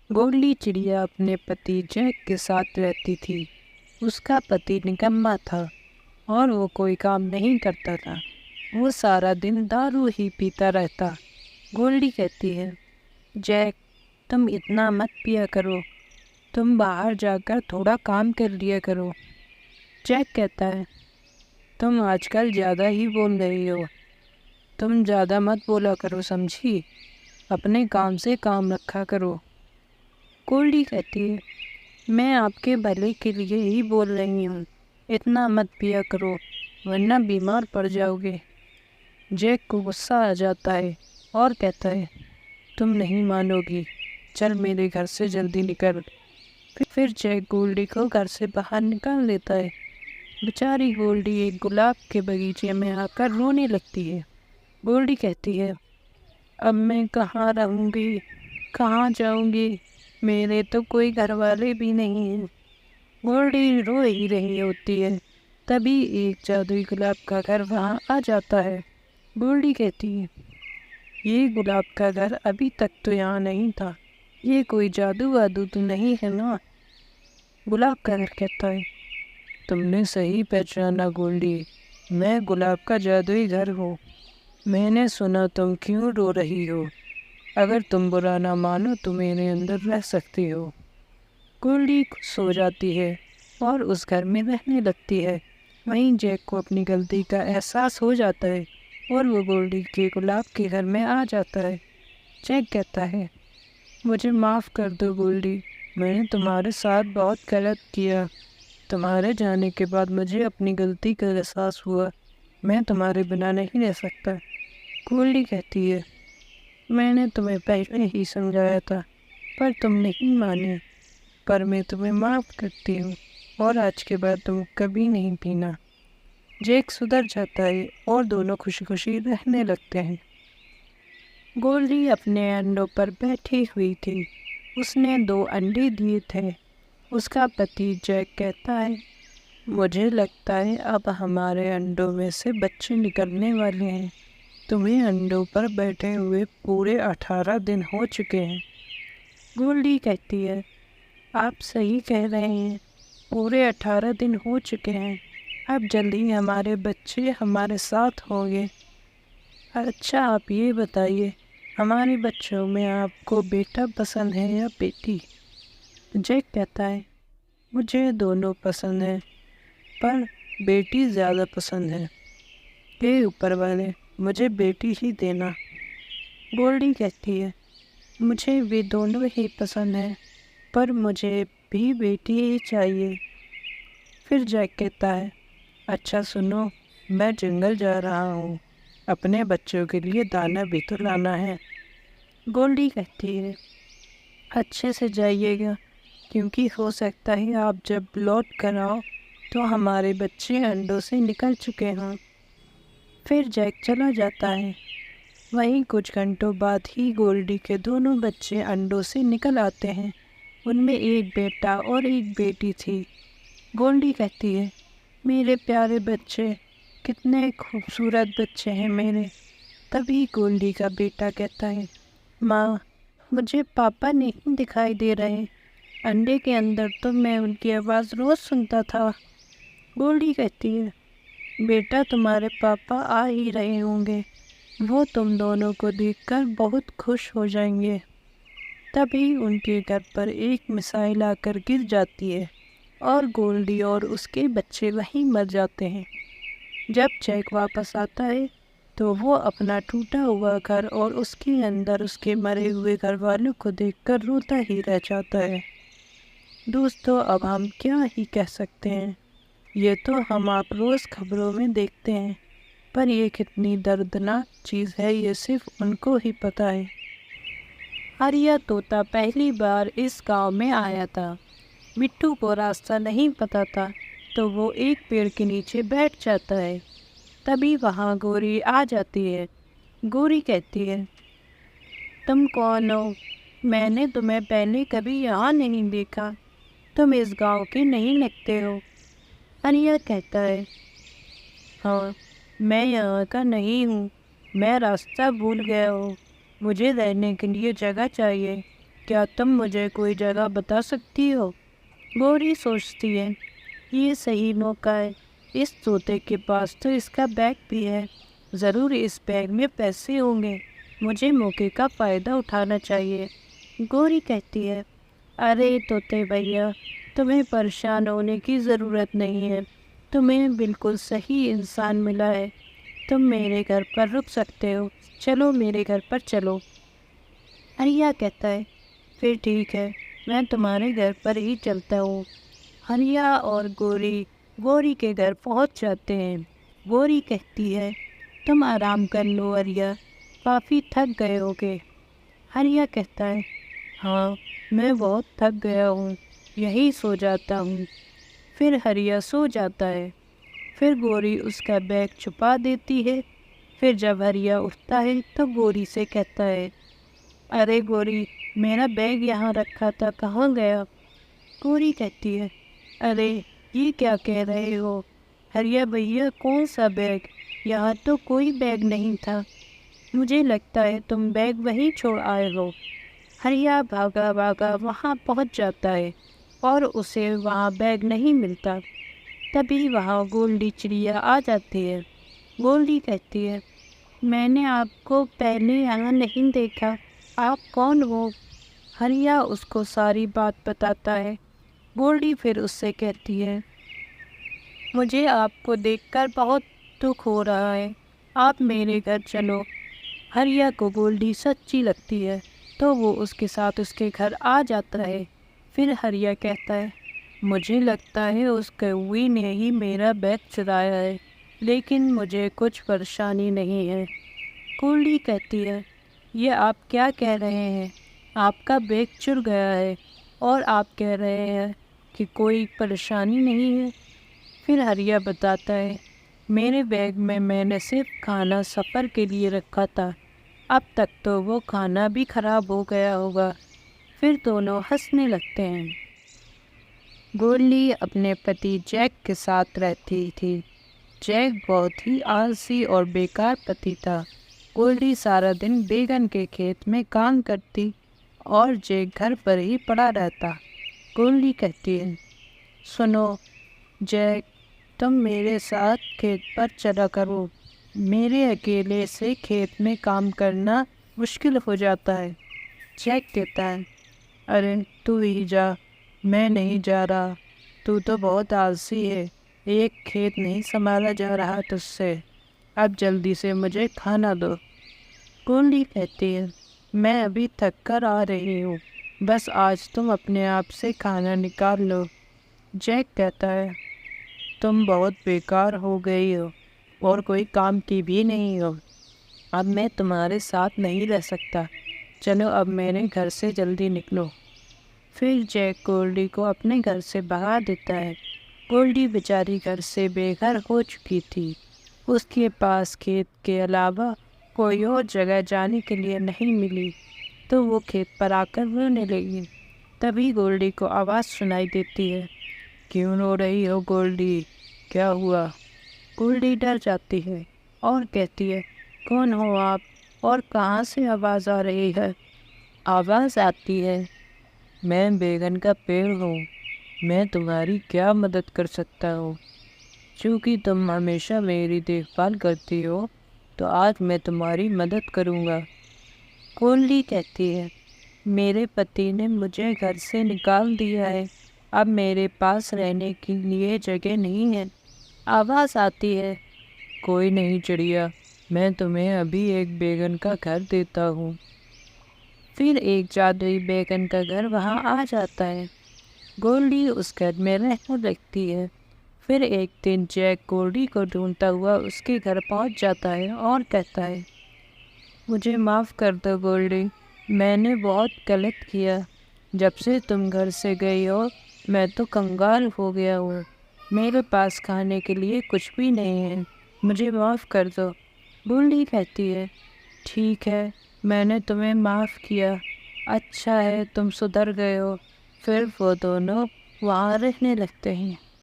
गोल्डी चिड़िया अपने पति जैक के साथ रहती थी। उसका पति निकम्मा था और वो कोई काम नहीं करता था। वो सारा दिन दारू ही पीता रहता। गोल्डी कहती है, जैक, तुम इतना मत पिया करो, तुम बाहर जाकर थोड़ा काम कर लिया करो। जैक कहता है, तुम आजकल ज़्यादा ही बोल रही हो, तुम ज़्यादा मत बोला करो, समझी? अपने काम से काम रखा करो। गोल्डी कहती है, मैं आपके भले के लिए ही बोल रही हूँ, इतना मत पिया करो वरना बीमार पड़ जाओगे। जैक को गुस्सा आ जाता है और कहता है, तुम नहीं मानोगी, चल मेरे घर से जल्दी निकल। फिर जैक गोल्डी को घर से बाहर निकाल देता है। बेचारी गोल्डी एक गुलाब के बगीचे में आकर रोने लगती है। गोल्डी कहती है, अब मैं कहाँ रहूँगी, कहाँ जाऊँगी, मेरे तो कोई घर वाले भी नहीं हैं। गोल्डी रो ही रही होती है, तभी एक जादुई गुलाब का घर वहाँ आ जाता है। गोल्डी कहती है, ये गुलाब का घर अभी तक तो यहाँ नहीं था, ये कोई जादू वादू तो नहीं है ना? गुलाब का घर कहता है, तुमने सही पहचाना गोल्डी, मैं गुलाब का जादुई घर हूँ। मैंने सुना तुम क्यों रो रही हो, अगर तुम बुरा ना मानो तो मेरे अंदर रह सकती हो। गोल्डी सो जाती है और उस घर में रहने लगती है। वहीं जैक को अपनी गलती का एहसास हो जाता है और वो गोल्डी के गुलाब के घर में आ जाता है। जैक कहता है, मुझे माफ़ कर दो गोल्डी, मैंने तुम्हारे साथ बहुत गलत किया। तुम्हारे जाने के बाद मुझे अपनी गलती का एहसास हुआ, मैं तुम्हारे बिना नहीं रह सकता। गोल्डी कहती है, मैंने तुम्हें पहले ही समझाया था पर तुम नहीं माने, पर मैं तुम्हें माफ़ करती हूँ और आज के बाद तुम कभी नहीं पीना। जैक सुधर जाता है और दोनों खुशी खुशी रहने लगते हैं। गोल्डी अपने अंडों पर बैठी हुई थी। उसने 2 अंडे दिए थे। उसका पति जैक कहता है, मुझे लगता है अब हमारे अंडों में से बच्चे निकलने वाले हैं। तुम्हें अंडों पर बैठे हुए पूरे 18 दिन हो चुके हैं। गोल्डी कहती है, आप सही कह रहे हैं, पूरे 18 दिन हो चुके हैं, अब जल्दी हमारे बच्चे हमारे साथ होंगे। अच्छा, आप ये बताइए, हमारे बच्चों में आपको बेटा पसंद है या बेटी? जैक कहता है, मुझे दोनों पसंद है, पर बेटी ज़्यादा पसंद है। हे ऊपर वाले, मुझे बेटी ही देना। गोल्डी कहती है, मुझे भी दोनों ही पसंद है, पर मुझे भी बेटी ही चाहिए। फिर जैक कहता है, अच्छा सुनो, मैं जंगल जा रहा हूँ, अपने बच्चों के लिए दाना भी तो लाना है। गोल्डी कहती है, अच्छे से जाइएगा, क्योंकि हो सकता है आप जब लौट कर आओ तो हमारे बच्चे अंडों से निकल चुके हों। फिर जैक चला जाता है। वहीं कुछ घंटों बाद ही गोल्डी के दोनों बच्चे अंडों से निकल आते हैं। उनमें एक बेटा और एक बेटी थी। गोल्डी कहती है, मेरे प्यारे बच्चे, कितने खूबसूरत बच्चे हैं मेरे। तभी गोल्डी का बेटा कहता है, माँ, मुझे पापा नहीं दिखाई दे रहे, अंडे के अंदर तो मैं उनकी आवाज़ रोज़ सुनता था। गोल्डी कहती है, बेटा, तुम्हारे पापा आ ही रहे होंगे, वो तुम दोनों को देखकर बहुत खुश हो जाएंगे। तभी उनके घर पर एक मिसाइल आकर गिर जाती है और गोल्डी और उसके बच्चे वहीं मर जाते हैं। जब जैक वापस आता है तो वो अपना टूटा हुआ घर और उसके अंदर उसके मरे हुए घर वालों को देखकर रोता ही रह जाता है। दोस्तों, अब हम क्या ही कह सकते हैं, ये तो हम आप रोज़ खबरों में देखते हैं, पर ये कितनी दर्दनाक चीज़ है ये सिर्फ उनको ही पता है। आर्या तोता पहली बार इस गांव में आया था। मिट्टू को रास्ता नहीं पता था तो वो एक पेड़ के नीचे बैठ जाता है। तभी वहाँ गोरी आ जाती है। गोरी कहती है, तुम कौन हो? मैंने तुम्हें पहले कभी यहाँ नहीं देखा, तुम इस गांव के नहीं लगते हो। आर्या कहता है, हाँ, मैं यहाँ का नहीं हूँ, मैं रास्ता भूल गया हूँ, मुझे रहने के लिए जगह चाहिए। کیا تم مجھے کوئی جگہ بتا سکتی ہو؟ گوری سوچتی ہے، یہ صحیح موقع ہے، اس طوطے کے پاس تو اس کا بیگ بھی ہے، ضرور اس بیگ میں پیسے ہوں گے، مجھے موقع کا فائدہ اٹھانا چاہیے۔ گوری کہتی ہے، ارے طوطے بھیا، تمہیں پریشان ہونے کی ضرورت نہیں ہے، تمہیں بالکل صحیح انسان ملا ہے، تم میرے گھر پر رک سکتے ہو، چلو میرے گھر پر چلو۔ ہریا کہتا ہے، پھر ٹھیک ہے، میں تمہارے گھر پر ہی چلتا ہوں۔ ہریا اور گوری کے گھر پہنچ جاتے ہیں۔ گوری کہتی ہے، تم آرام کر لو ہریا، کافی تھک گئے ہوگے۔ ہریا کہتا ہے، ہاں میں بہت تھک گیا ہوں، یہی سو جاتا ہوں۔ پھر ہریا سو جاتا ہے۔ پھر گوری اس کا بیگ چھپا دیتی ہے۔ پھر جب ہریا اٹھتا ہے تو گوری سے کہتا ہے، ارے گوری، میرا بیگ یہاں رکھا تھا، کہاں گیا؟ گوری کہتی ہے، ارے یہ کیا کہہ رہے ہو ہریا بھیا، کون سا بیگ؟ یہاں تو کوئی بیگ نہیں تھا، مجھے لگتا ہے تم بیگ وہیں چھوڑ آئے ہو۔ ہریا بھاگا بھاگا وہاں پہنچ جاتا ہے اور اسے وہاں بیگ نہیں ملتا۔ تبھی وہاں گولڈی چڑیا آ جاتی ہے۔ گولڈی کہتی ہے، میں نے آپ کو پہلے یہاں نہیں دیکھا، آپ کون ہو؟ ہریا اس کو ساری بات بتاتا ہے۔ گولڈی پھر اس سے کہتی ہے، مجھے آپ کو دیکھ کر بہت دکھ ہو رہا ہے، آپ میرے گھر چلو۔ ہریا کو گولڈی سچی لگتی ہے تو وہ اس کے ساتھ اس کے گھر آ جاتا ہے۔ پھر ہریا کہتا ہے، مجھے لگتا ہے اس کوئی نے ہی میرا بیگ چرایا ہے، لیکن مجھے کچھ پریشانی نہیں ہے۔ گولڈی کہتی ہے، یہ آپ کیا کہہ رہے ہیں؟ آپ کا بیگ چر گیا ہے اور آپ کہہ رہے ہیں کہ کوئی پریشانی نہیں ہے۔ پھر ہریا بتاتا ہے، میرے بیگ میں نے صرف کھانا سفر کے لیے رکھا تھا، اب تک تو وہ کھانا بھی خراب ہو گیا ہوگا۔ پھر دونوں ہنسنے لگتے ہیں۔ گولڈی اپنے پتی جیک کے ساتھ رہتی تھی۔ جیک بہت ہی آلسی اور بیکار پتی تھا۔ گولڈی سارا دن بیگن کے کھیت میں کام کرتی اور جیک گھر پر ہی پڑا رہتا۔ گولڈی کہتی ہے، سنو جیک، تم میرے ساتھ کھیت پر چلا کرو، میرے اکیلے سے کھیت میں کام کرنا مشکل ہو جاتا ہے۔ جیک کہتا ہے، ارے تو ہی جا، میں نہیں جا رہا، تو بہت آلسی ہے، ایک کھیت نہیں سنبھالا جا رہا تجھ سے، اب جلدی سے مجھے کھانا دو۔ گولڈی کہتی ہے، میں ابھی تھک کر آ رہی ہوں، بس آج تم اپنے آپ سے کھانا نکال لو۔ جیک کہتا ہے، تم بہت بیکار ہو گئی ہو اور کوئی کام کی بھی نہیں ہو، اب میں تمہارے ساتھ نہیں رہ سکتا، چلو اب میرے گھر سے جلدی نکلو۔ پھر جیک گولڈی کو اپنے گھر سے بھگا دیتا ہے۔ گولڈی بیچاری گھر سے بے گھر ہو چکی تھی، اس کے پاس کھیت کے علاوہ کوئی اور جگہ جانے کے لیے نہیں ملی، تو وہ کھیت پر آ کر رونے لگی۔ تبھی گولڈی کو آواز سنائی دیتی ہے، کیوں رو رہی ہو گولڈی، کیا ہوا؟ گولڈی ڈر جاتی ہے اور کہتی ہے، کون ہو آپ اور کہاں سے آواز آ رہی ہے؟ آواز آتی ہے، میں بیگن کا پیڑ ہوں، میں تمہاری کیا مدد کر سکتا ہوں؟ چونکہ تم ہمیشہ میری دیکھ بھال کرتی ہو تو آج میں تمہاری مدد کروں گا۔ گولڈی کہتی ہے، میرے پتی نے مجھے گھر سے نکال دیا ہے، اب میرے پاس رہنے کے لیے جگہ نہیں ہے۔ آواز آتی ہے، کوئی نہیں چڑیا، میں تمہیں ابھی ایک بیگن کا گھر دیتا ہوں۔ پھر ایک جادوئی بیگن کا گھر وہاں آ جاتا ہے۔ گولڈی اس گھر میں رہنے لگتی ہے۔ پھر ایک دن جیک گولڈی کو ڈھونڈتا ہوا اس کے گھر پہنچ جاتا ہے اور کہتا ہے، مجھے معاف کر دو گولڈی، میں نے بہت غلط کیا، جب سے تم گھر سے گئی ہو میں تو کنگال ہو گیا ہوں، میرے پاس کھانے کے لیے کچھ بھی نہیں ہے، مجھے معاف کر دو۔ گولڈی کہتی ہے، ٹھیک ہے، میں نے تمہیں معاف کیا، اچھا ہے تم سدھر گئے ہو۔ پھر وہ دونوں وہاں رہنے لگتے ہیں۔